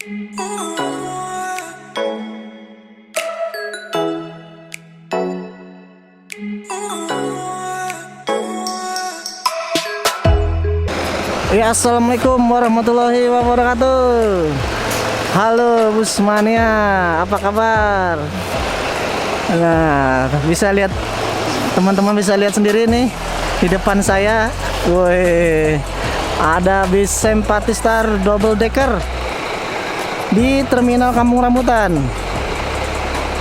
Ya, assalamualaikum warahmatullahi wabarakatuh. Halo Busmania, apa kabar? Nah, teman-teman bisa lihat sendiri nih di depan saya. Woi, ada bis Sympathistar double decker di Terminal Kampung Rambutan.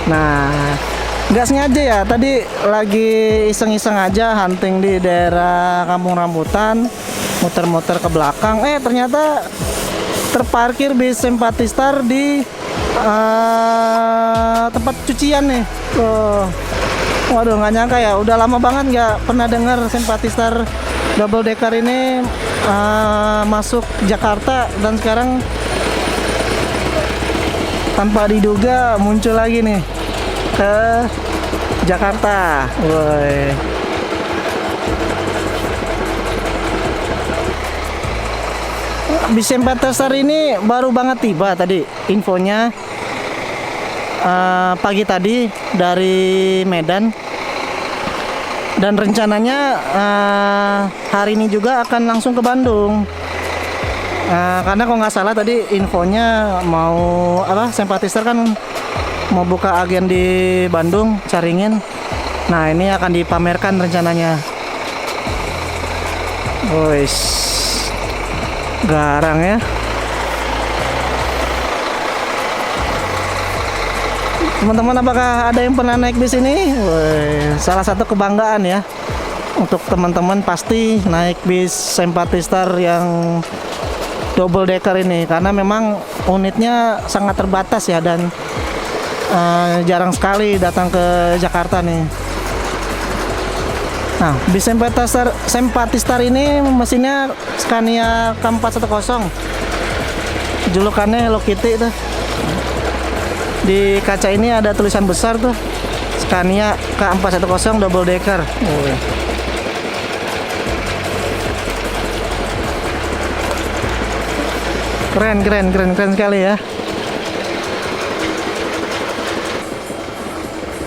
Nah, nggak sengaja ya, tadi lagi iseng-iseng aja hunting di daerah Kampung Rambutan, muter-muter ke belakang, ternyata terparkir bis Sympathistar di tempat cucian nih. Waduh, nggak nyangka ya, udah lama banget nggak pernah dengar Sympathistar double decker ini masuk Jakarta, dan sekarang tanpa diduga muncul lagi nih ke Jakarta. Woi. Bis Sympathistar ini baru banget tiba tadi infonya, pagi tadi dari Medan, dan rencananya hari ini juga akan langsung ke Bandung. Karena kalau nggak salah tadi infonya mau Sympathistar kan mau buka agen di Bandung, Caringin. Nah, ini akan dipamerkan rencananya. Wis, garang ya. Teman-teman, apakah ada yang pernah naik bis ini? Wih, salah satu kebanggaan ya untuk teman-teman, pasti naik bis Sympathistar yang double decker ini, karena memang unitnya sangat terbatas ya, dan jarang sekali datang ke Jakarta nih. Nah, bis Sympathistar ini mesinnya Scania K410, julukannya Hello Kitty tuh. Di kaca ini ada tulisan besar tuh, Scania K410 double decker. Keren sekali ya.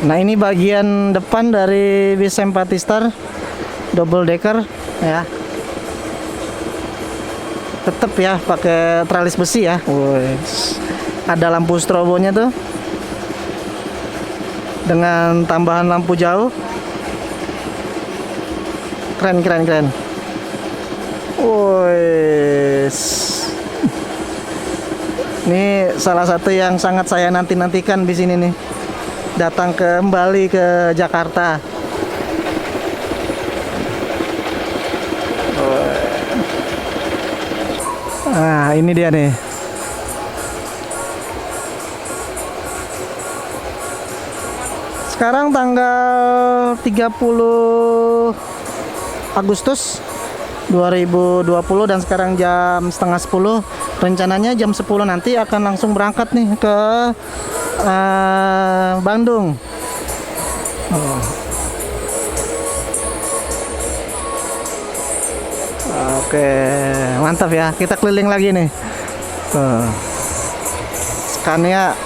Nah, ini bagian depan dari bis Sympathistar double decker ya. Tetap ya pakai tralis besi ya. Ada lampu strobonya tuh dengan tambahan lampu jauh. Keren. Ini salah satu yang sangat saya nantikan di sini nih, datang kembali ke Jakarta. Nah, ini dia nih. Sekarang tanggal 30 Agustus 2020, dan sekarang jam setengah 10. Rencananya jam 10 nanti akan langsung berangkat nih ke Bandung. Oke, mantap ya. Kita keliling lagi nih. Scania.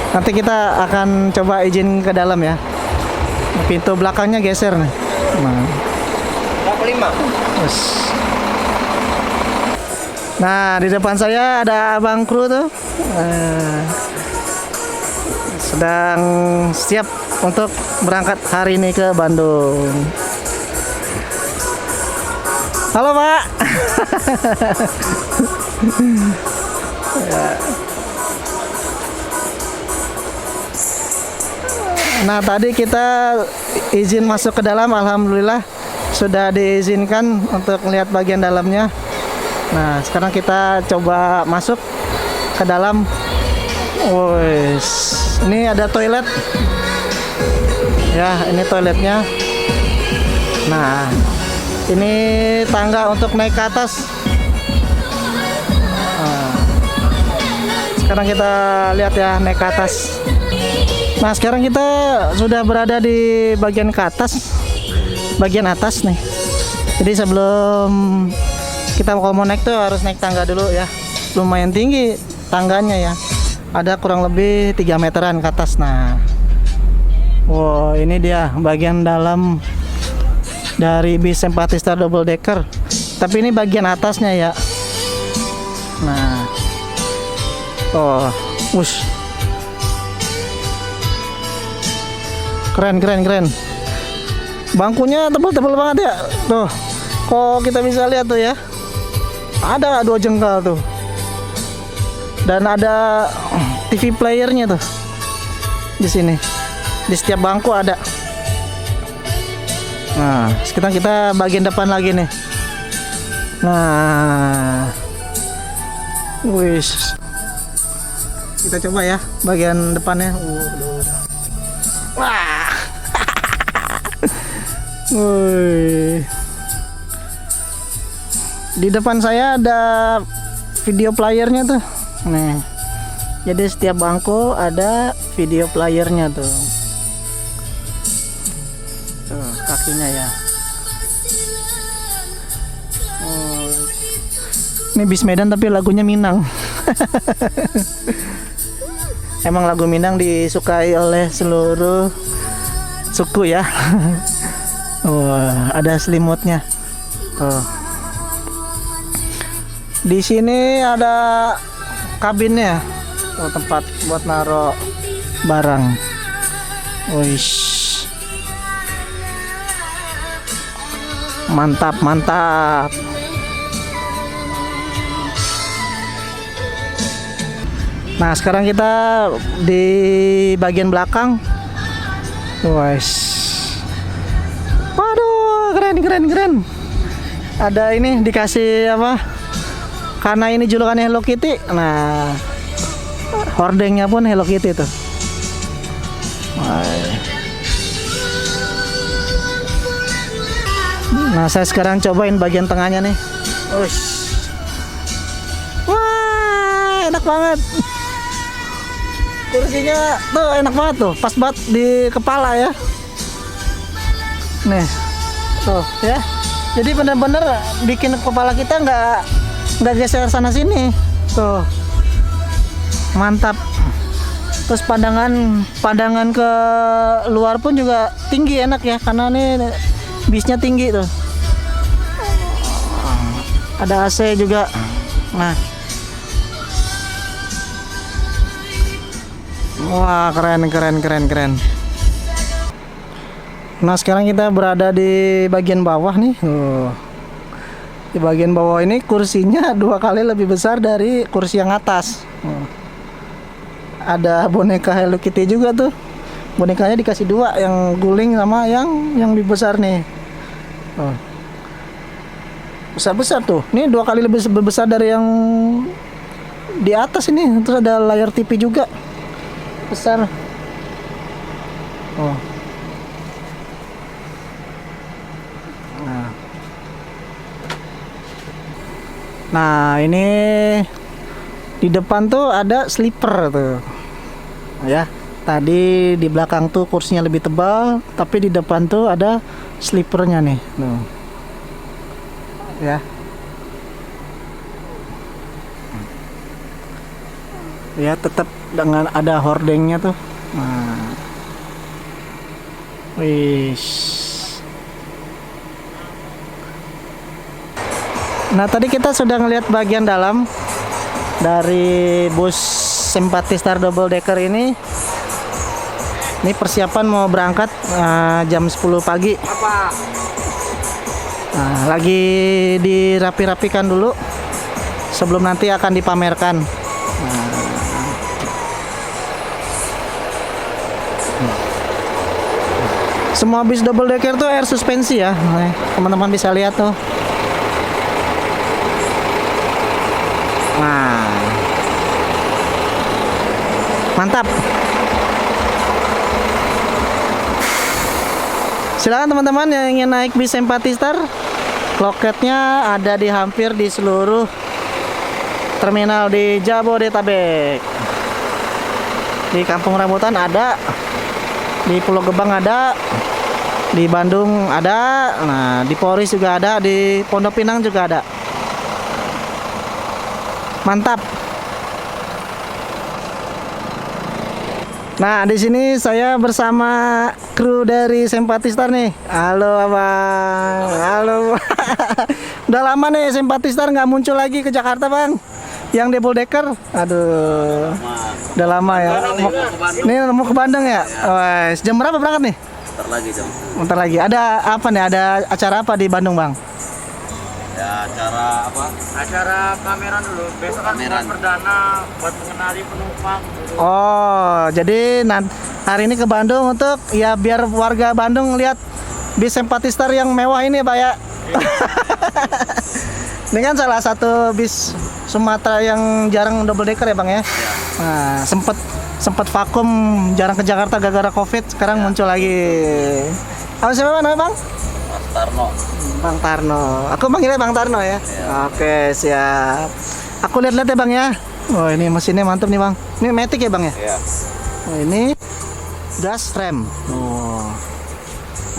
Nanti kita akan coba izin ke dalam ya. Pintu belakangnya geser nih. Nah, di depan saya ada abang kru tuh, sedang siap untuk berangkat hari ini ke Bandung. Halo Pak. Nah, tadi kita izin masuk ke dalam, alhamdulillah sudah diizinkan untuk melihat bagian dalamnya. Nah, sekarang kita coba masuk ke dalam. Ini ada toilet. Ya, ini toiletnya. Nah, ini tangga untuk naik ke atas. Sekarang kita lihat ya, naik ke atas. Nah, sekarang kita sudah berada di bagian ke atas, bagian atas nih. Jadi sebelum kita mau naik tuh harus naik tangga dulu ya. Lumayan tinggi tangganya ya. Ada kurang lebih 3 meteran ke atas. Nah, wow, ini dia bagian dalam dari bis Sympathistar double decker. Tapi ini bagian atasnya ya. Nah, oh, wush, keren. Bangkunya tebal banget ya. Tuh, kok kita bisa lihat tuh ya. Ada 2 jengkal tuh. Dan ada TV playernya tuh di sini. Di setiap bangku ada. Nah, sekarang kita bagian depan lagi nih. Nah, wish. Kita coba ya bagian depannya. Wah. Wih. Di depan saya ada video playernya tuh. Nih. Jadi setiap bangku ada video playernya tuh. Tuh, kakinya ya. Oh. Ini bis Medan tapi lagunya Minang. Emang lagu Minang disukai oleh seluruh suku ya. Wah, ada selimutnya. Oh. Di sini ada kabinnya. Oh, tempat buat naruh barang. Wish. Mantap. Nah, sekarang kita di bagian belakang. Wish. Waduh, keren. Ada ini dikasih apa? Karena ini julukannya Hello Kitty. Nah, hordengnya pun Hello Kitty tuh. Nah, saya sekarang cobain bagian tengahnya nih. Ush. Wah, enak banget. Kursinya tuh enak banget tuh, pas banget di kepala ya. Nih, tuh ya. Jadi bener-bener bikin kepala kita nggak geser sana sini. Tuh, mantap. Terus pandangan ke luar pun juga tinggi, enak ya, karena ini bisnya tinggi tuh. Ada AC juga. Nah, wah, keren. Nah, sekarang kita berada di bagian bawah nih. Di bagian bawah ini kursinya 2 kali lebih besar dari kursi yang atas. Ada boneka Hello Kitty juga tuh. Bonekanya dikasih 2, yang guling sama yang lebih besar nih. Besar tuh. Ini 2 kali lebih besar dari yang di atas ini. Terus ada layar TV juga besar. Nah, ini di depan tuh ada sleeper tuh. Ya, tadi di belakang tuh kursinya lebih tebal, tapi di depan tuh ada sleepernya nih. Tuh. Ya. Ya, tetap dengan ada hordengnya tuh. Nah. Wish. Nah, tadi kita sudah ngelihat bagian dalam dari bus Sympathistar double decker ini. Ini persiapan mau berangkat jam 10 pagi. Nah, lagi dirapi-rapikan dulu sebelum nanti akan dipamerkan. Semua bis double decker tuh air suspensi ya. Teman-teman bisa lihat tuh. Nah, mantap. Silakan teman-teman yang ingin naik bis Sympathistar, loketnya ada di hampir di seluruh terminal di Jabodetabek. Di Kampung Rambutan ada, Di Pulau Gebang ada, di Bandung ada, nah di Polres juga ada, di Pondok Pinang juga ada. Mantap. Nah, di sini saya bersama kru dari Sempatistar nih. Halo abang, halo. Udah lama nih Sempatistar nggak muncul lagi ke Jakarta bang. Yang double decker, aduh, udah lama ya. Ini mau ke Bandung ya. Wes, jam berapa berangkat nih? Bentar lagi jam. Bentar lagi. Ada apa nih? Ada acara apa di Bandung bang? Ya acara apa? Acara pameran dulu. Besok kan Pameran. perdana buat mengenali penumpang. Oh, jadi hari ini ke Bandung untuk ya biar warga Bandung lihat bis Sempatistar yang mewah ini ya Pak ya. Ini kan salah satu bis Sumatera yang jarang double decker ya Bang ya. Nah, sempat vakum jarang ke Jakarta gara-gara Covid, sekarang muncul lagi. Apa siapa namanya Bang? Mas Tarno. Bang Tarno. Aku manggilnya Bang Tarno ya. Oke, siap. Aku lihat-lihat ya Bang ya. Oh, ini mesinnya mantap nih Bang. Ini Matic ya Bang ya? Iya. Oh, ini gas rem. Oh.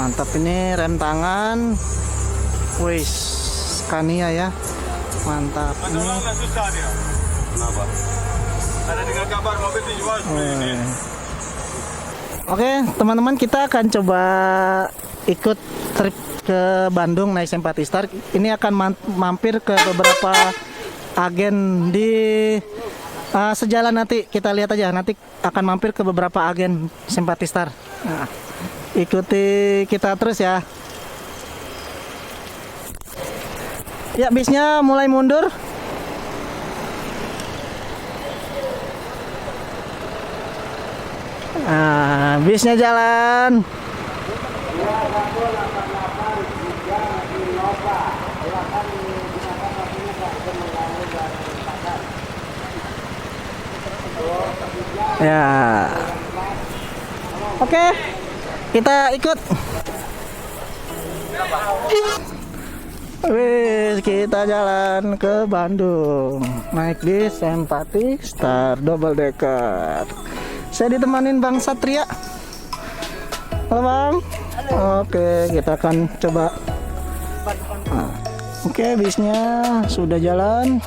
Mantap ini rem tangan. Wih, Scania ya. Mantap. Ini. Kenapa? Ada dengar kabar mobil dijual Oke, teman-teman kita akan coba ikut trip ke Bandung naik Sempatistar. Ini akan mampir ke beberapa agen di sejalan, nanti kita lihat aja, nanti akan mampir ke beberapa agen Sempatistar. Nah, ikuti kita terus ya. Ya, bisnya mulai mundur. Nah, bisnya jalan. Ya. Oke. Kita ikut. Wih, kita jalan ke Bandung. Naik bis Sempatistar double decker. Saya ditemanin Bang Satria. Halo Bang. Oke, kita akan coba. Nah, oke, bisnya sudah jalan.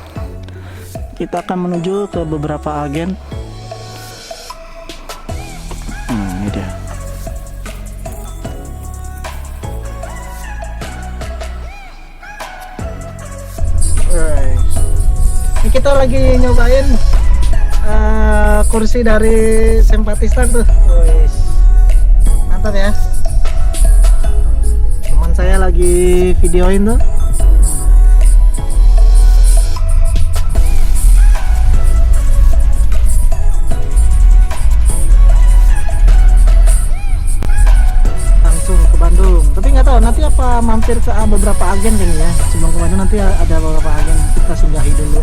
Kita akan menuju ke beberapa agen. Ini dia. Ini kita lagi nyobain kursi dari Sempatistar tuh. Mantap ya. Teman saya lagi videoin tuh. Langsung ke Bandung. Tapi nggak tahu nanti apa mampir ke beberapa agen kayaknya ya. Sebelum ke Bandung nanti ada beberapa agen, kita singgahi dulu.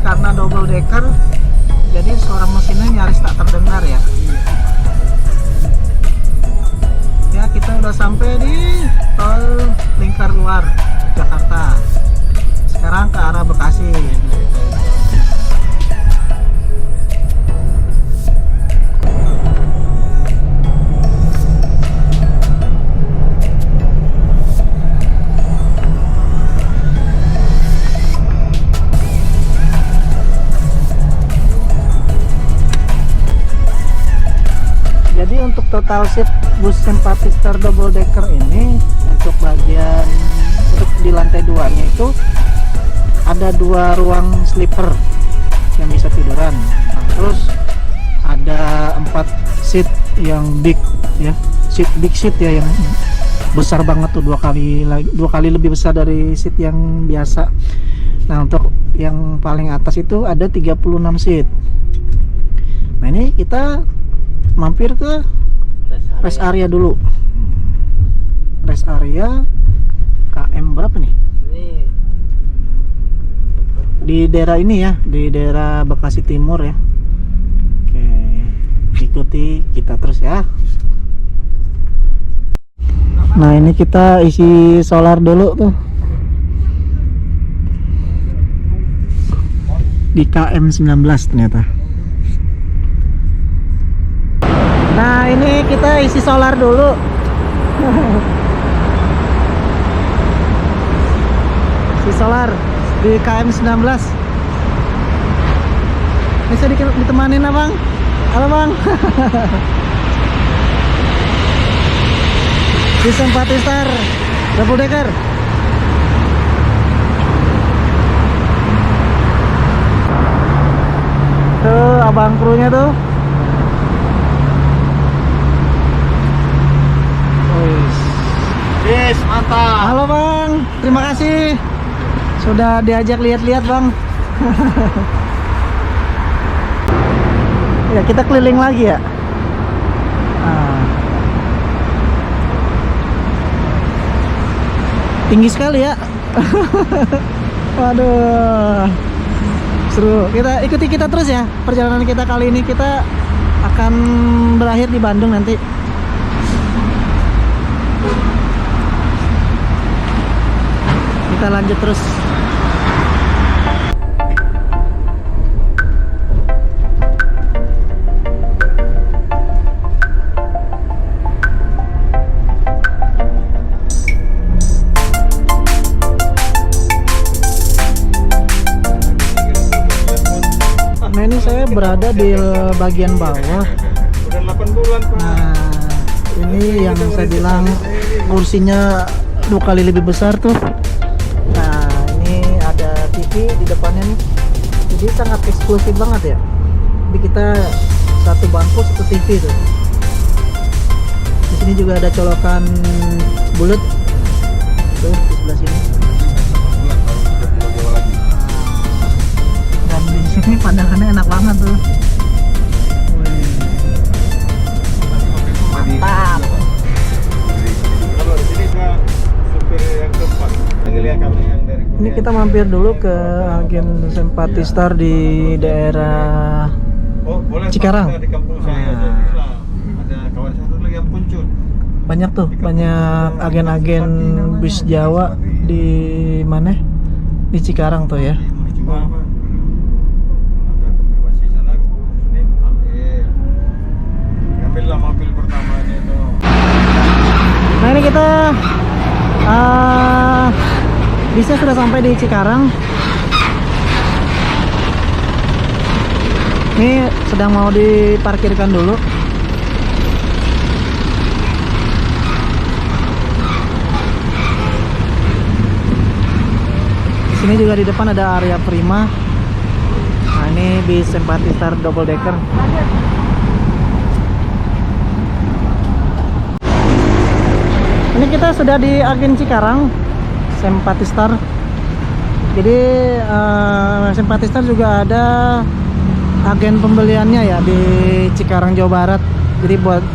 Karena double decker, jadi suara mesinnya nyaris tak terdengar ya. Ya, kita udah sampai di tol Lingkar Luar Jakarta. Sekarang ke arah Bekasi. Jadi untuk total seat bus Sempatistar double decker ini, untuk bagian untuk di lantai 2-nya itu ada 2 ruang sleeper yang bisa tiduran. Nah, terus ada 4 seat yang big ya, big seat ya, yang besar banget tuh, 2 kali lebih besar dari seat yang biasa. Nah, untuk yang paling atas itu ada 36 seat. Nah, ini kita mampir ke rest area dulu. Rest area KM berapa nih? Ini Di daerah ini ya, di daerah Bekasi Timur ya. Oke, ikuti kita terus ya. Nah, ini kita isi solar dulu tuh di KM 19 ternyata. Nah, ini kita isi solar dulu. Isi solar di KM 19. Bisa ditemanin abang? Halo bang. Di Simpatistar double decker. Tuh abang krunya tuh. Yes, mantap. Halo bang, terima kasih sudah diajak lihat-lihat bang. Ya kita keliling lagi ya. Nah. Tinggi sekali ya. Waduh, seru. Kita ikuti kita terus ya. Perjalanan kita kali ini kita akan berakhir di Bandung nanti. Kita lanjut terus. Nah, ini saya berada di bagian bawah. Udah 8 bulan, Pak. Nah, ini yang saya bilang kursinya 2 kali lebih besar tuh. Nah, ini ada TV di depannya nih. Jadi sangat eksklusif banget ya. Jadi kita satu bangku satu TV tuh. Di sini juga ada colokan bulat. Tuh di sebelah sini. Dan di sini pandangannya enak banget tuh. Wih. Mantap. Kalau di sini Pak, supir yang keempat. Lihat kami yang dari Ini kita mampir dulu ke agen Simpatistar di daerah boleh Cikarang. Pak, di kampung saya Nah. ada kawan satu lagi yang muncul. Banyak tuh, banyak agen-agen bis Jawa di mana? Di Cikarang tuh ya. Cuma apa? Ada konfirmasi sana, ini ambillah mobil pertama ini tuh. Nah, ini kita bisnya sudah sampai di Cikarang. Ini sedang mau diparkirkan dulu. Di sini juga di depan ada area Prima. Nah, ini bis Simpatistar double decker. Ini kita sudah di agen Cikarang Simpatistar. Jadi Simpatistar juga ada agen pembeliannya ya di Cikarang Jawa Barat. Jadi buat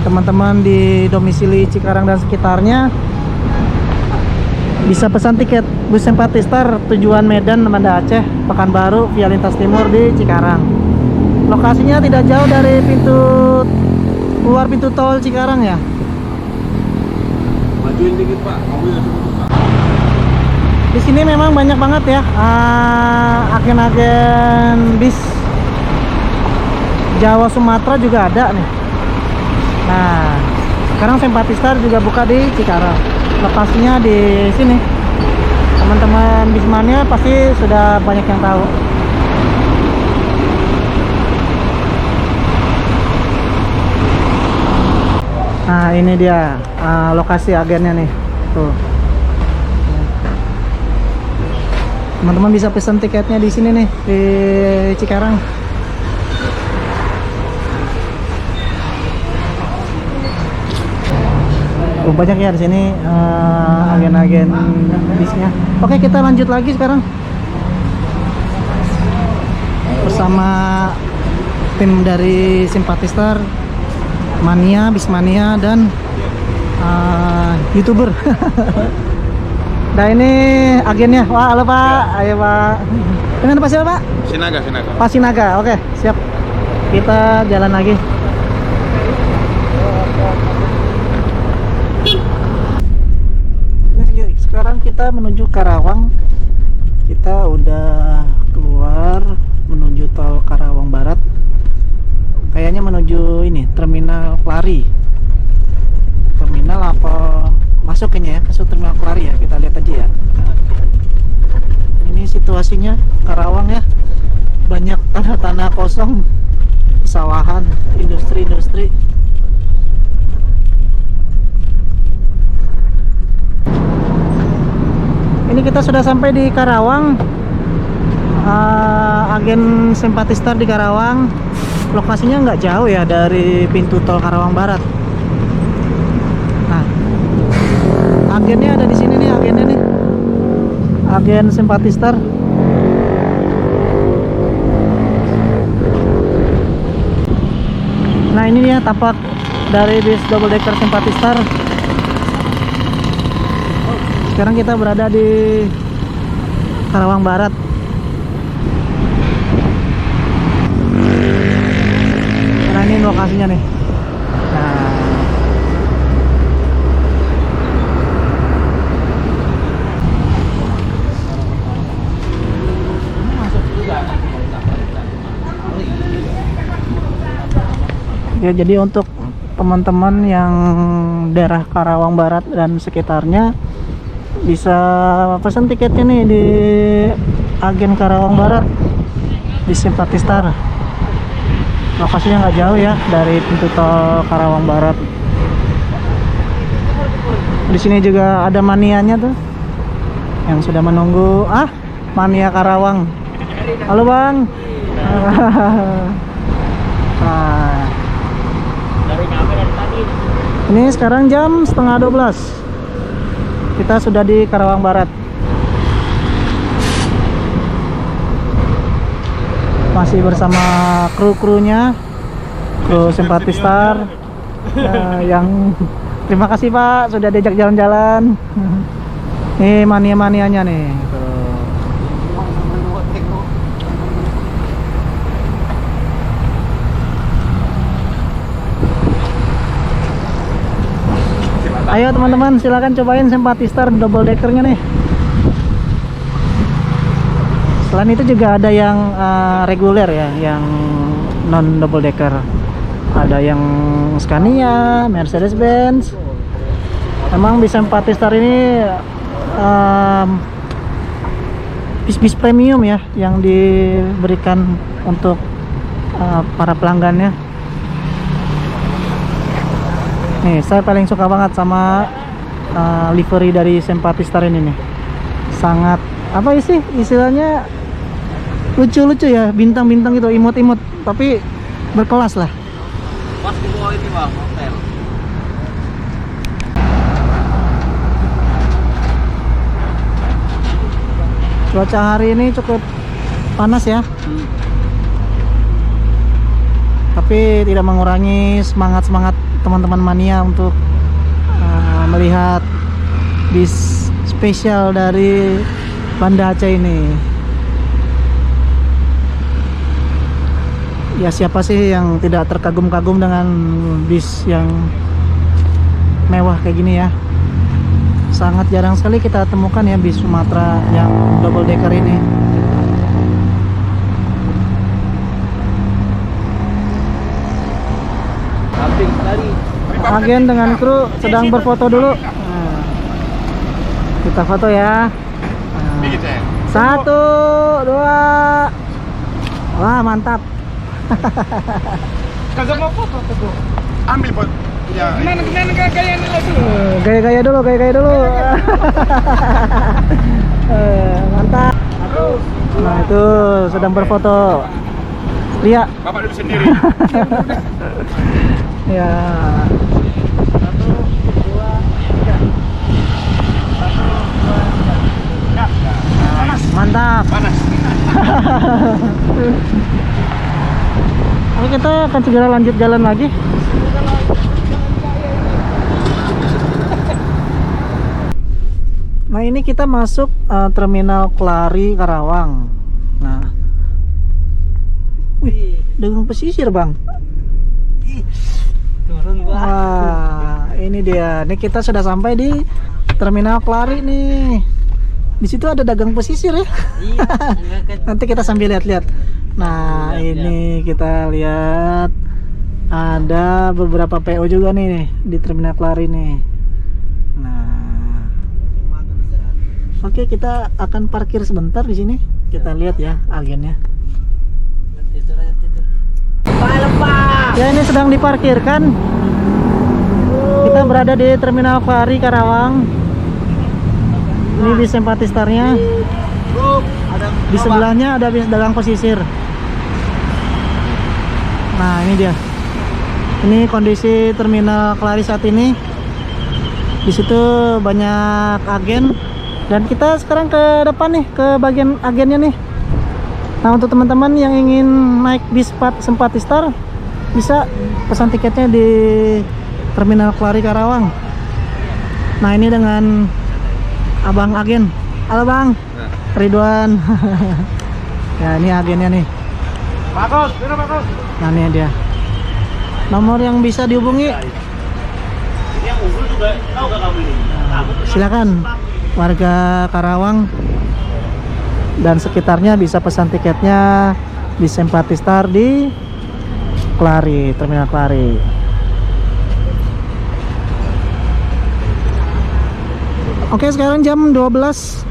teman-teman di domisili Cikarang dan sekitarnya bisa pesan tiket bus Simpatistar tujuan Medan, Banda Aceh, Pekanbaru via lintas timur di Cikarang. Lokasinya tidak jauh dari keluar pintu tol Cikarang ya. Majuin dikit Pak, mobil Pak. Di sini memang banyak banget ya agen-agen bis Jawa Sumatera juga ada nih. Nah, sekarang Simpatistar juga buka di Cikarang. Lokasinya di sini. Teman-teman bismania pasti sudah banyak yang tahu. Nah, ini dia lokasi agennya nih. Tuh. Teman-teman bisa pesan tiketnya di sini nih di Cikarang. Banyak ya di sini agen-agen bisnya. Oke, kita lanjut lagi sekarang bersama tim dari Simpatistar mania, bis mania dan YouTuber. Nah ini agennya. Wah, halo Pak. Ayo Pak. Dengan apa siapa Pak? Sinaga, Sinaga. Pak Sinaga. Oke, siap. Kita jalan lagi. Sekarang kita menuju Karawang. Kita udah keluar menuju tol Karawang Barat. Kayaknya menuju ini Terminal Klari. Terminal apa masuk kayaknya ya, ke Terminal Klari ya. Kita lihat aja ya. Ini situasinya Karawang ya. Banyak tanah-tanah kosong, pesawahan, industri-industri. Ini kita sudah sampai di Karawang. Agen Simpatistar di Karawang. Lokasinya nggak jauh ya dari pintu tol Karawang Barat. Nah, agennya ada di sini nih, agennya nih. Agen Simpatistar. Nah, ini dia tapak dari bis double decker Simpatistar. Sekarang kita berada di Karawang Barat. Nah, ini lokasinya nih. Nah, ya, jadi untuk teman-teman yang daerah Karawang Barat dan sekitarnya bisa pesan tiketnya nih di agen Karawang Barat di Simpatistar. Lokasinya nggak jauh ya dari pintu tol Karawang Barat. Di sini juga ada manianya tuh yang sudah menunggu. Mania Karawang. Halo Bang. Nah, ini sekarang jam 11:30. Kita sudah di Karawang Barat. Masih bersama kru-krunya, kru Simpatistar. Yang terima kasih Pak sudah diajak jalan-jalan. Nih mania-manianya nih. Ayo teman-teman, silakan cobain Simpatistar double deckernya nih. Selain itu juga ada yang reguler ya, yang non double decker. Ada yang Scania, Mercedes-Benz. Memang di Simpatistar ini bis-bis premium ya yang diberikan untuk para pelanggannya. Nih, saya paling suka banget sama livery dari Simpatistar ini nih. Sangat apa sih istilahnya, lucu-lucu ya, bintang-bintang gitu, imut-imut, tapi berkelas lah. Pas di bawah ini Bang, hotel. Cuaca hari ini cukup panas ya. Tapi tidak mengurangi semangat teman-teman mania untuk melihat bis spesial dari Banda Aceh ini. Ya, siapa sih yang tidak terkagum-kagum dengan bis yang mewah kayak gini ya. Sangat jarang sekali kita temukan ya bis Sumatera yang double decker ini. Agen dengan kru sedang berfoto dulu. Nah, kita foto ya. Nah, 1, 2. Wah, mantap. Kagak mau foto tuh. Ambil buat ya. Gimana gaya dulu. Gaya-gaya dulu. Mantap. Nah, itu sedang berfoto. Lihat. Bapak dulu sendiri. Ya. 1, 2, 3. 1, 2, 3. 1, 2, 3. Mantap. Panas. Oke, kita akan segera lanjut jalan lagi. Nah ini kita masuk terminal Kelari Karawang. Nah, wih, dagang pesisir bang. Turun gua. Wah, ini dia. Ini kita sudah sampai di terminal Kelari nih. Di situ ada dagang pesisir ya. Iya. Nanti kita sambil lihat-lihat. Nah, ini kita lihat ada beberapa PO juga nih di terminal Kelari nih. Nah, oke, kita akan parkir sebentar di sini. Kita lihat ya agennya. Ya, ini sedang diparkirkan. Kita berada di terminal Kelari Karawang. Ini bis Sempatistarnya. Di sebelahnya ada bis dagang pesisir. Nah, ini dia. Ini kondisi terminal Kelari saat ini. Di situ banyak agen. Dan kita sekarang ke depan nih, ke bagian agennya nih. Nah, untuk teman-teman yang ingin naik bis Sempatistar, bisa pesan tiketnya di terminal Kelari Karawang. Nah, ini dengan abang agen. Halo bang, Ridwan. Ya, ini agennya nih. Bagus, bener bagus. Nah, ini dia. Nomor yang bisa dihubungi. Silakan warga Karawang dan sekitarnya bisa pesan tiketnya di Sempatistar di Kelari, terminal Kelari. Oke, sekarang jam 12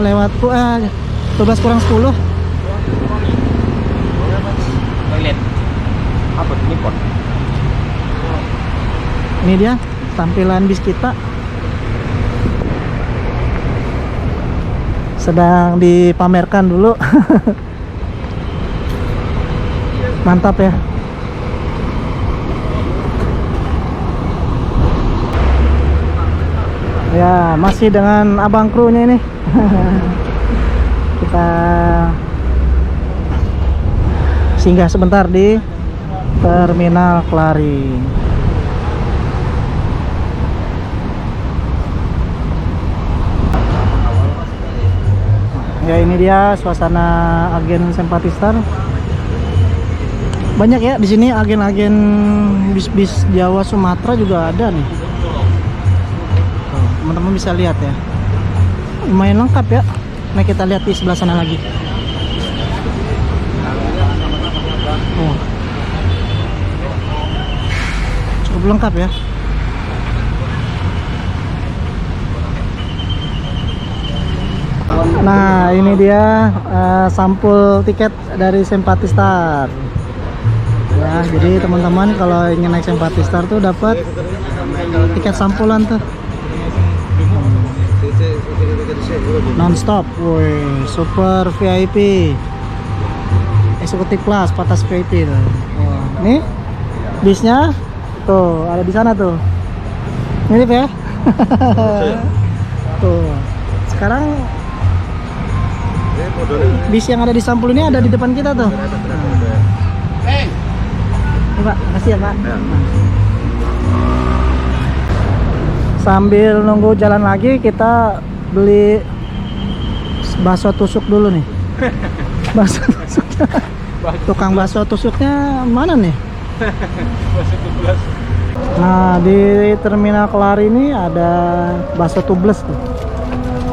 lewat 12 kurang 10. Toilet. Apa ini pot? Ini dia tampilan bis kita. Sedang dipamerkan dulu. Mantap ya. Ya, masih dengan abang krunya ini. Kita singgah sebentar di terminal Kelari. Ya, ini dia suasana agen Sempatistar. Banyak ya di sini agen-agen bis-bis Jawa Sumatera juga ada nih. Teman-teman bisa lihat ya. Lumayan lengkap ya. Nah, kita lihat di sebelah sana lagi. Oh. Cukup lengkap ya. Nah, ini dia sampul tiket dari Sempatistar. Ya, jadi teman-teman kalau ingin naik Sempatistar tuh dapat tiket sampulan tuh. Non-stop, woi, super VIP, eksekutif kelas, patas VIP tuh. Oh, nih bisnya tuh ada di sana tuh. Mirip ya. Tuh. Sekarang bis yang ada di sampul ini ada di depan kita tuh. Nih, Pak, makasih ya Pak. Sambil nunggu jalan lagi, kita beli bakso tusuk dulu nih. Bakso tusuknya. Tukang bakso tusuknya mana nih? Nah, di terminal Kelari ini ada bakso tubles tuh.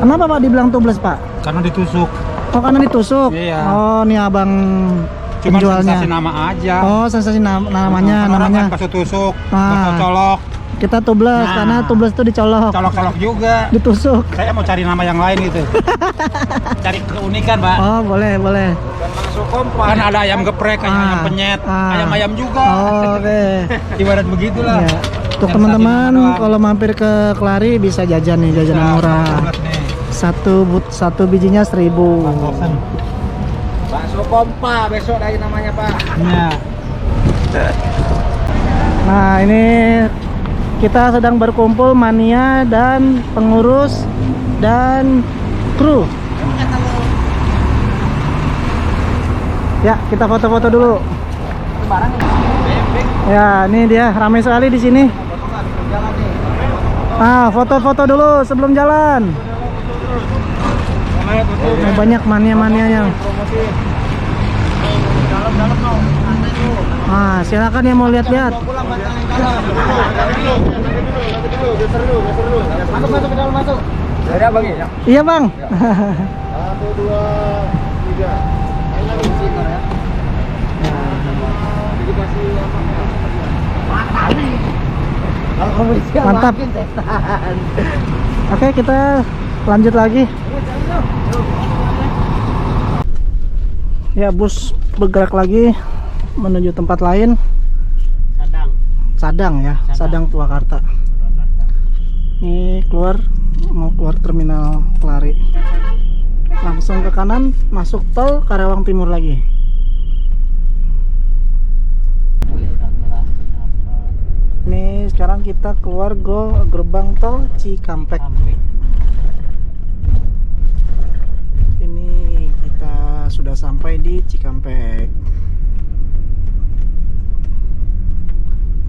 Kenapa Pak dibilang tubles Pak? Karena ditusuk. Oh, karena ditusuk. Iya. Oh, nih abang Cuma penjualnya. sensasi nama aja. Oh, sensasi namanya. Kan bakso tusuk, bakso colok. Kita tubles karena tubles itu dicolok. Colok-colok juga. Ditusuk. Saya mau cari nama yang lain gitu. Cari keunikan, Pak. Oh, boleh. Bakso kompak. Kan ada ayam geprek, ayam penyet, ayam juga. Oh, oke. Ibarat begitulah. Ya. Untuk teman-teman kalau mampir ke Kelari bisa jajan nih, jajanan murah. Satu bijinya 1.000. Bakso kompak besok dari namanya, Pak. Iya. Nah, ini kita sedang berkumpul mania dan pengurus dan kru. Ya, kita foto-foto dulu. Ya, ini dia ramai sekali di sini. Ah, foto-foto dulu sebelum jalan. Banyak mania-manianya. Ah, silakan yang mau lihat-lihat. Masuk ke dalam, masuk. Ada bang ya? Iya, Bang. 1, 2, 3. Mantap. Oke, kita lanjut lagi. Ya, bus bergerak lagi menuju tempat lain. Sadang ya, Sadang Purwakarta. Ini mau keluar terminal Kelari. Langsung ke kanan, masuk tol Karawang Timur lagi. Ini sekarang kita keluar gerbang tol Cikampek. Ini kita sudah sampai di Cikampek.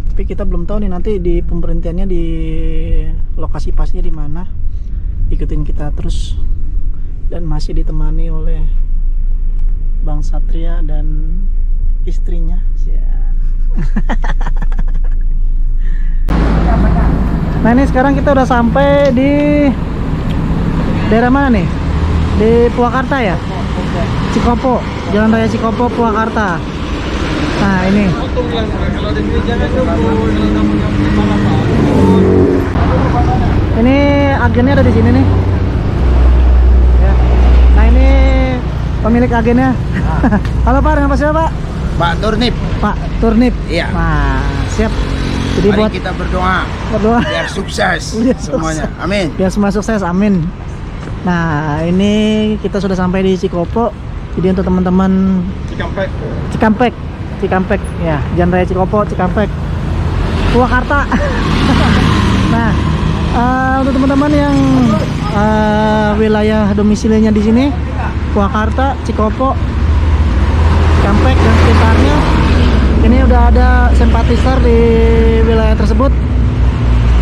Tapi kita belum tahu nih nanti di pemberhentiannya di lokasi pasnya di mana. Ikutin kita terus, dan masih ditemani oleh Bang Satria dan istrinya. Nah, ini sekarang kita udah sampai di daerah mana nih? Di Purwakarta ya? Cikopo, Jalan Raya Cikopo, Purwakarta. Nah, ini. Ini agennya ada di sini nih. Ya. Nah, ini pemilik agennya. Halo Pak, dengan siapa Pak? Pak Turnip. Pak Turnip. Iya. Nah, siap. Jadi Mari buat kita berdoa biar sukses Biar semuanya. sukses. Amin. Biar semua sukses, amin. Nah, ini kita sudah sampai di Cikopo. Jadi untuk teman-teman Cikampek ya, Jalan Raya Cikopo, Cikampek, Purwakarta. Nah, untuk teman-teman yang wilayah domisilinya di sini, Purwakarta, Cikopo, Cikampek dan sekitarnya, ini udah ada Sempatistar di wilayah tersebut.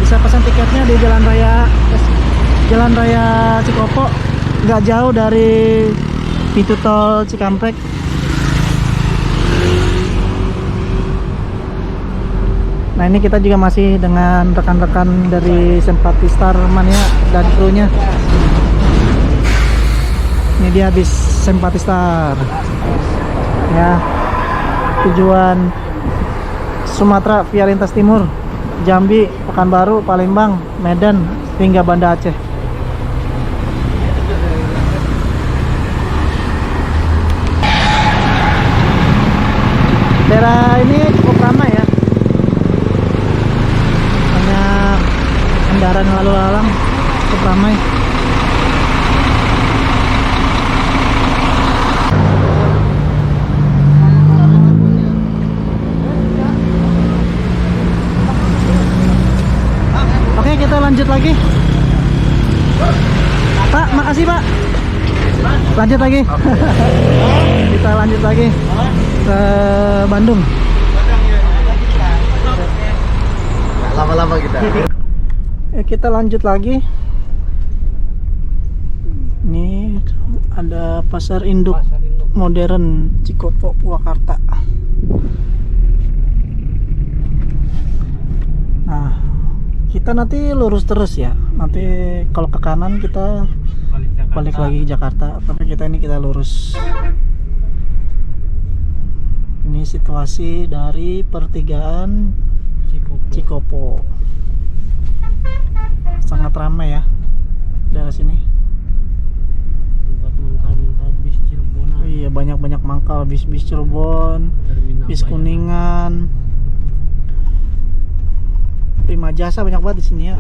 Bisa pesan tiketnya di Jalan Raya Cikopo, nggak jauh dari pintu tol Cikampek. Nah, ini kita juga masih dengan rekan-rekan dari Sempatistar Mania dan krunya. Ini dia bis Sempatistar ya, tujuan Sumatera via lintas timur, Jambi, Pekanbaru, Palembang, Medan hingga Banda Aceh. Daerah ini cukup ramai ya, banyak kendaraan lalu lalang, cukup ramai. Oke, kita lanjut lagi. Pak, makasih Pak. Lanjut lagi. Kita lanjut lagi ke Bandung. Lama-lama kita. Kita lanjut lagi. Ini ada pasar induk modern Cikopo, Purwakarta. Nah, kita nanti lurus terus ya. Nanti kalau ke kanan kita balik lagi ke Jakarta. Tapi kita lurus. Ini situasi dari pertigaan Cikopo. Sangat ramai ya daerah sini. Iya, banyak mangkal bis Cirebon, bis Kuningan, Prima Jasa, banyak banget di sini ya.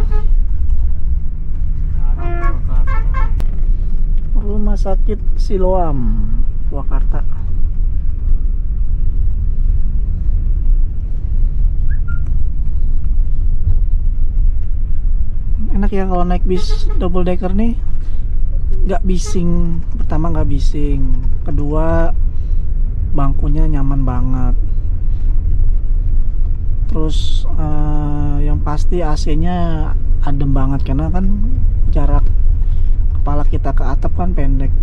Rumah Sakit Siloam, Purwakarta. Enak ya kalau naik bis double decker nih, nggak bising. Pertama nggak bising, kedua bangkunya nyaman banget. Terus yang pasti AC-nya adem banget karena kan jarak kepala kita ke atap kan pendek.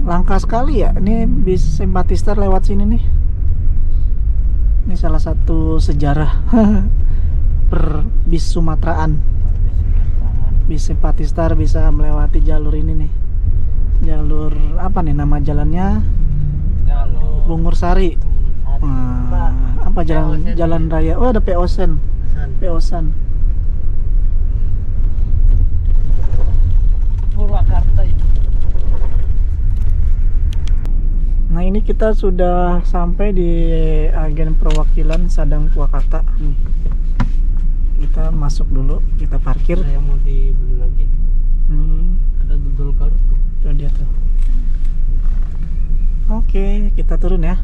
Langka sekali ya ini bis Sympathistar lewat sini nih. Ini salah satu sejarah per bis Sumateraan. Bis Sympathistar bisa melewati jalur ini nih. Jalur apa nih nama jalannya? Bungur Sari. Apa jalan raya? Oh ada Peosan. Peosan. Purwakarta itu. Nah ini kita sudah sampai di agen perwakilan Sadang Purwakarta. Kita masuk dulu, kita parkir. Saya mau dibeli lagi. Ada dodol garut tuh. Itu dia tuh. Oke, kita turun ya.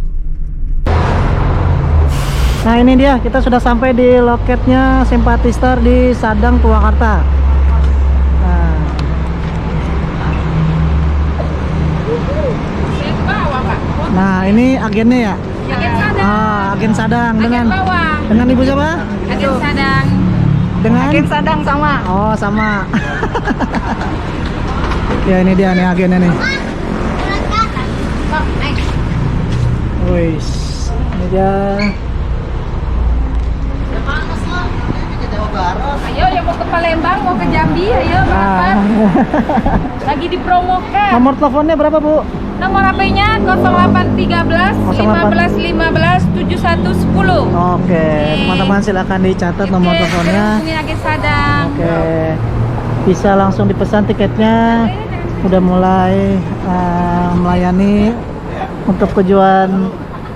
Nah ini dia, kita sudah sampai di loketnya Sympathistar di Sadang Purwakarta. Nah ini agennya ya? Agen Sadang. Agen Sadang Agen bawah. dengan ibu siapa? Agen Sadang. Dengan Agen Sadang sama. Oh sama. Ya ini dia nih agennya nih. Wih, ini dia. Ayo yang mau ke Palembang, mau ke Jambi, ayo berapa? Lagi dipromokan. Nomor teleponnya berapa Bu? Nomor HP-nya 0813 15 15 7110. Oke, teman-teman silakan dicatat nomor teleponnya. Hubungin Agen Sadang. Oke, bisa langsung dipesan tiketnya. Udah mulai melayani untuk tujuan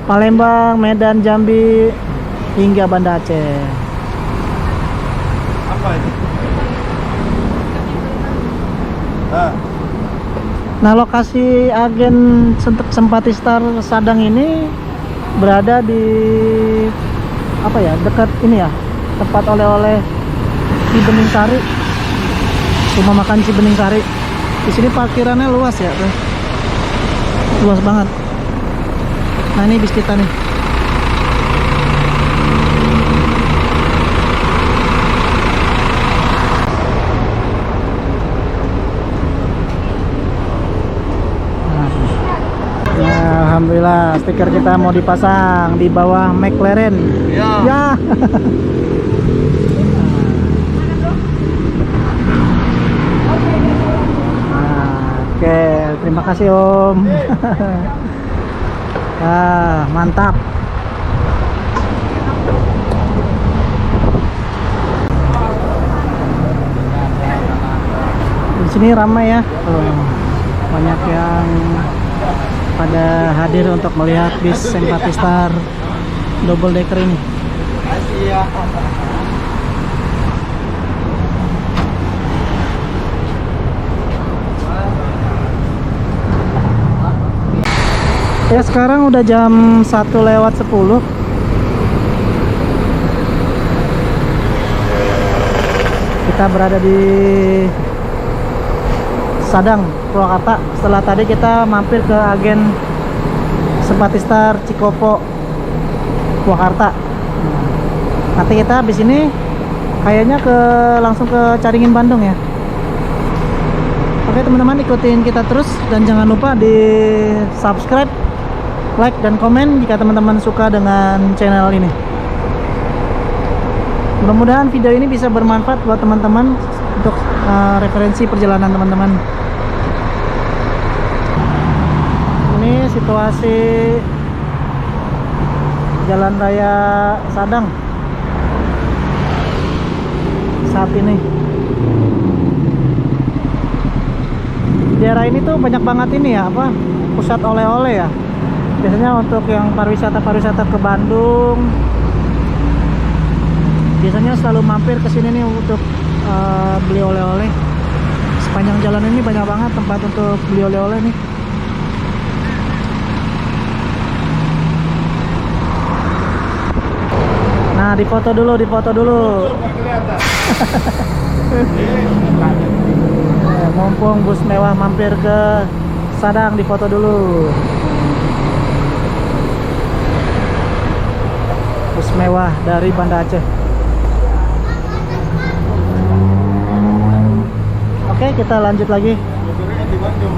Palembang, Medan, Jambi hingga Banda Aceh. Apa itu? Nah lokasi agen Sympathistar Sadang ini berada di apa ya, dekat ini ya, tempat oleh-oleh Cibening Sari, rumah makan Cibening Sari. Di sini parkirannya luas ya, luas banget. Nah ini bis kita nih. Alhamdulillah stiker kita mau dipasang di bawah McLaren. Ya. Oke, terima kasih Om. Mantap. Di sini ramai ya. Banyak yang pada hadir untuk melihat bis Sympathistar double decker ini. Ya sekarang udah jam 1:10. Kita berada di Sadang Purwakarta. Setelah tadi kita mampir ke agen Sympathistar Cikopo Purwakarta. Nanti kita habis ini kayaknya langsung ke Caringin Bandung ya. Oke teman-teman, ikutin kita terus dan jangan lupa di subscribe, like dan komen jika teman-teman suka dengan channel ini. Mudah-mudahan video ini bisa bermanfaat buat teman-teman untuk referensi perjalanan teman-teman. Ini situasi Jalan Raya Sadang saat ini. Di daerah ini tuh banyak banget ini ya, apa, pusat oleh-oleh ya. Biasanya untuk yang pariwisata ke Bandung, biasanya selalu mampir ke sini nih untuk beli oleh-oleh. Sepanjang jalan ini banyak banget tempat untuk beli oleh-oleh nih. Nah, dipoto dulu. Mumpung bus mewah mampir ke Sadang, dipoto dulu. mewah dari Banda Aceh. Oke, kita lanjut lagi. Di Bandung.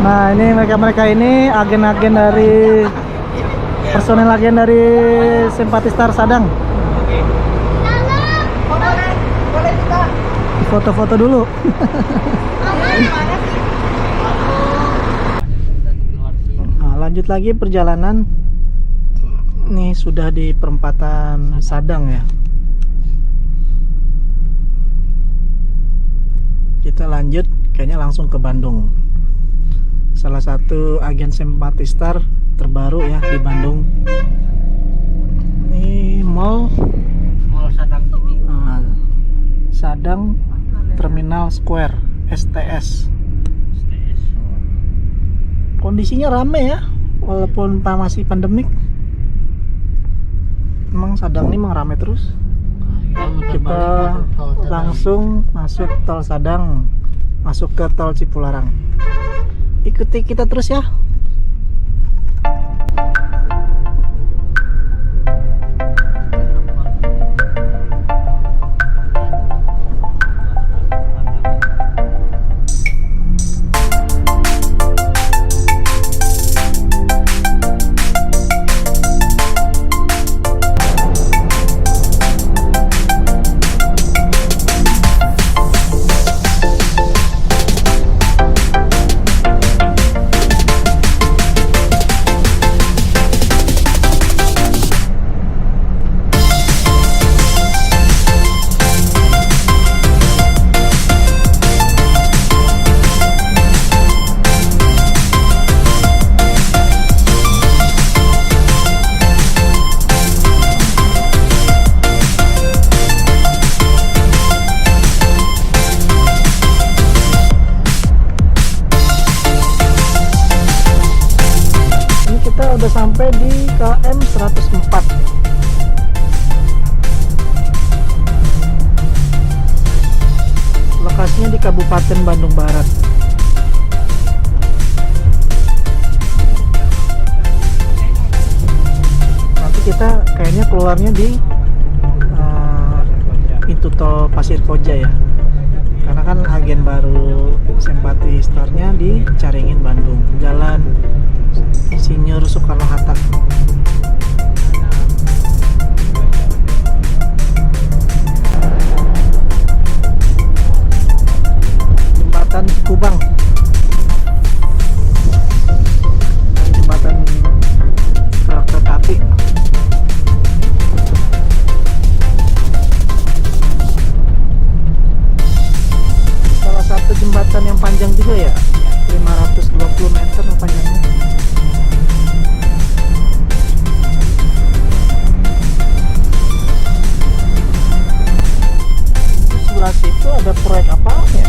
Nah, ini mereka ini agen-agen dari personel agen dari Simpatistar Sadang. Foto-foto dulu. Nah, lanjut lagi perjalanan. Nih sudah di perempatan Sadang ya. Kita lanjut kayaknya langsung ke Bandung. Salah satu agen Simpatistar terbaru ya di Bandung. Ini mall Sadang City. Sadang Terminal Square STS. Kondisinya rame ya, walaupun masih pandemik. Emang Sadang ini emang rame terus. Kita langsung masuk tol Sadang, masuk ke tol Cipularang. Ikuti kita terus ya. Udah sampai di KM 104. Lokasinya di Kabupaten Bandung Barat. Nanti kita kayaknya keluarnya di pintu tol Pasir Koja ya, karena kan agen baru Simpatistarnya di Caringin Bandung, Jalan Insinyur Soekarno-Hatta. Jembatan Cikubang, jembatan kereta api. Salah satu jembatan yang panjang juga ya, 520 meter panjangnya. Sebelah situ ada proyek apa ya?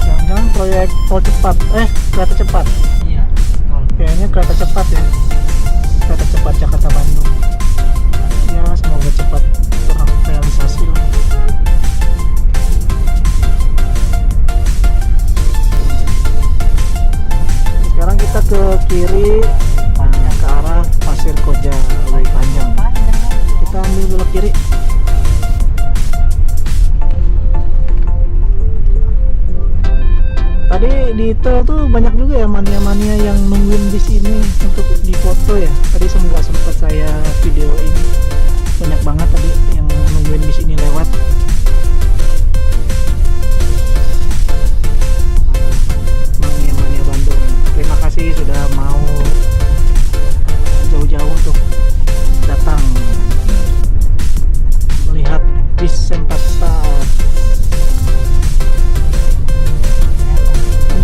Jangan-jangan proyek tol cepat, kereta cepat. Iya, tol. Kayaknya kereta cepat ya, kereta cepat Jakarta Bandung. Ya semoga cepat terrealisasi lah. Sekarang kita ke kiri, ke arah Pasir Koja, lebih panjang. Kita ambil belok kiri. Tadi di tol tuh banyak juga ya mania-mania yang nungguin bis ini untuk difoto ya. Tadi nggak sempat saya video ini. Banyak banget tadi yang nungguin bis ini lewat. Mania-mania Bandung. Terima kasih sudah mau jauh-jauh untuk datang melihat bis Simpatistar.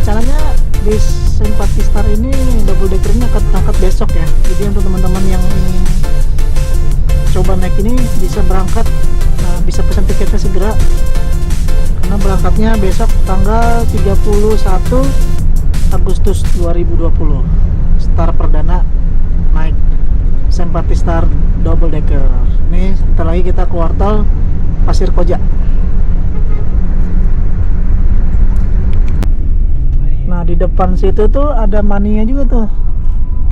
Rencananya bis Simpatistar ini double deckernya akan berangkat besok ya. Jadi untuk teman-teman yang ingin coba naik ini bisa berangkat, bisa pesan tiketnya segera karena berangkatnya besok tanggal 31 Agustus 2020. Start perdana naik Simpatistar double decker. Ini sebentar lagi kita keluar tol Pasir Koja. Nah, di di depan situ tuh ada Mania juga tuh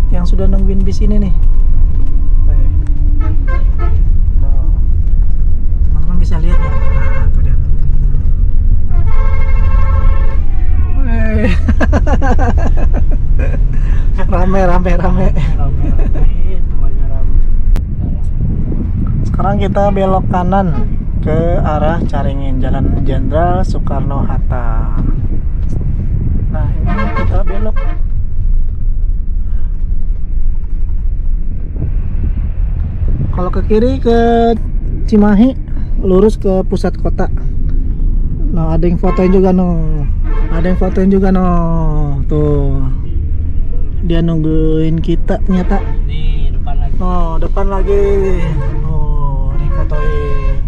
yang sudah nungguin bis ini nih. Nah, teman-teman bisa lihat ya. Nah, tuh dia tuh. Weh. Rame. Rame, semuanya rame. Sekarang kita belok kanan ke arah Caringin, Jalan Jenderal Soekarno-Hatta. Nah, ini kita belok. Kalau ke kiri ke Cimahi, lurus ke pusat kota. Nah, ada yang fotoin juga no. Tuh. Dia nungguin kita ternyata. Nih, depan lagi. Oh, depan lagi. Oh, ini fotoin.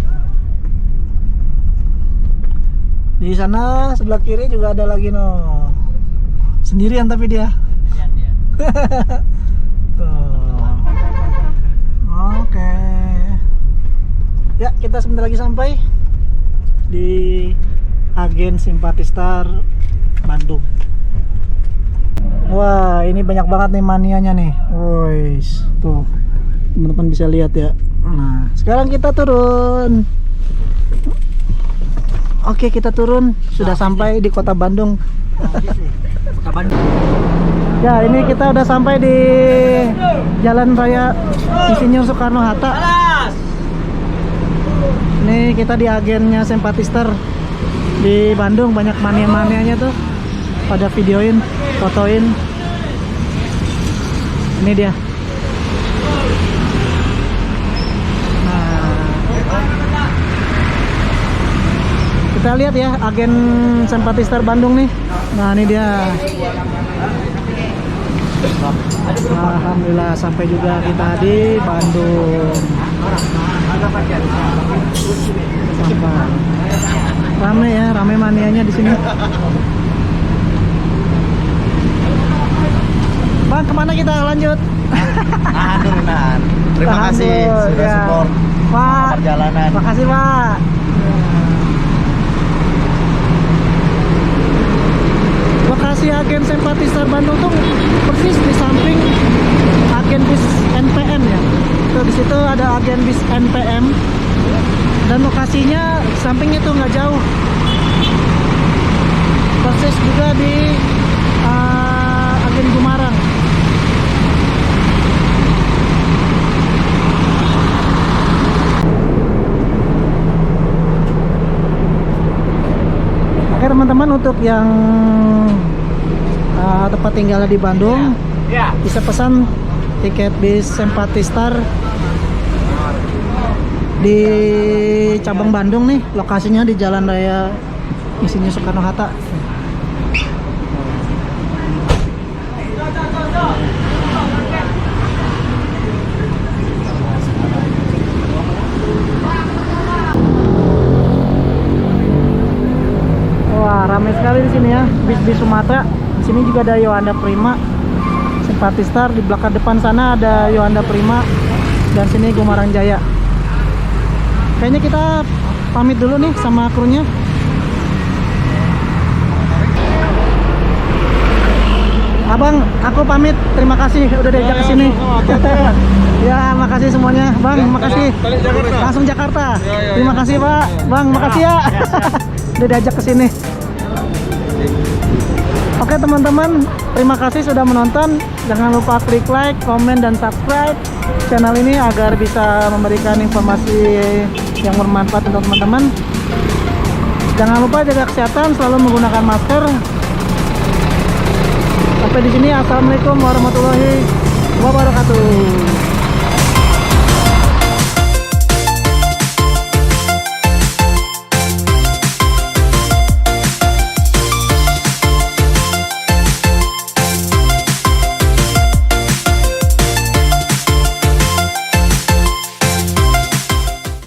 Di sana sebelah kiri juga ada lagi no. Sendirian tapi dia. Kasihan dia. Tuh. Oke. Ya, kita sebentar lagi sampai di Agen Simpatistar Bandung. Wah, ini banyak banget nih manianya nih. Wois, tuh teman-teman bisa lihat ya. Nah, sekarang kita turun. Oke, kita turun. Sudah sampai di kota Bandung. Kota Bandung. Ya, ini kita udah sampai di Jalan Raya Insinyur Soekarno-Hatta. Ini kita di agennya Simpatistar di Bandung. Banyak mania-manianya tuh pada videoin, fotoin. Ini dia. Nah, kita lihat ya agen Simpatistar Bandung nih. Nah, ini dia. Alhamdulillah sampai juga kita di Bandung. Sampai. Rame ya, rame manianya di sini. Bang, kemana kita lanjut? Nahan dulu, nahan. Terima Tahan kasih dulu, sudah ya. support Pak. perjalanan. Makasih Pak. Lokasi agen Simpatistar Bandung tuh persis di samping agen bis NPM ya. Tuh di situ ada agen bis NPM dan lokasinya sampingnya tuh nggak jauh. Persis juga di agen Gumarang. Oke teman-teman, untuk yang tempat tinggalnya di Bandung bisa pesan tiket bis Simpatistar di cabang Bandung nih. Lokasinya di Jalan Raya Insinyur Soekarno-Hatta. Wah, ramai sekali di sini ya, bis-bis Sumatera. Di sini juga ada Yohanda Prima, Simpatistar. Di belakang depan sana ada Yohanda Prima, dan sini Gumarang Jaya. Kayaknya kita pamit dulu nih sama krunya. Abang, aku pamit. Terima kasih udah diajak ke sini. Ya, makasih semuanya, Bang. Makasih. Langsung Jakarta. Terima kasih, Pak. Bang, makasih ya. Udah diajak ke sini. Oke teman-teman, terima kasih sudah menonton. Jangan lupa klik like, komen, dan subscribe channel ini agar bisa memberikan informasi yang bermanfaat untuk teman-teman. Jangan lupa jaga kesehatan, selalu menggunakan masker. Sampai di sini, assalamualaikum warahmatullahi wabarakatuh.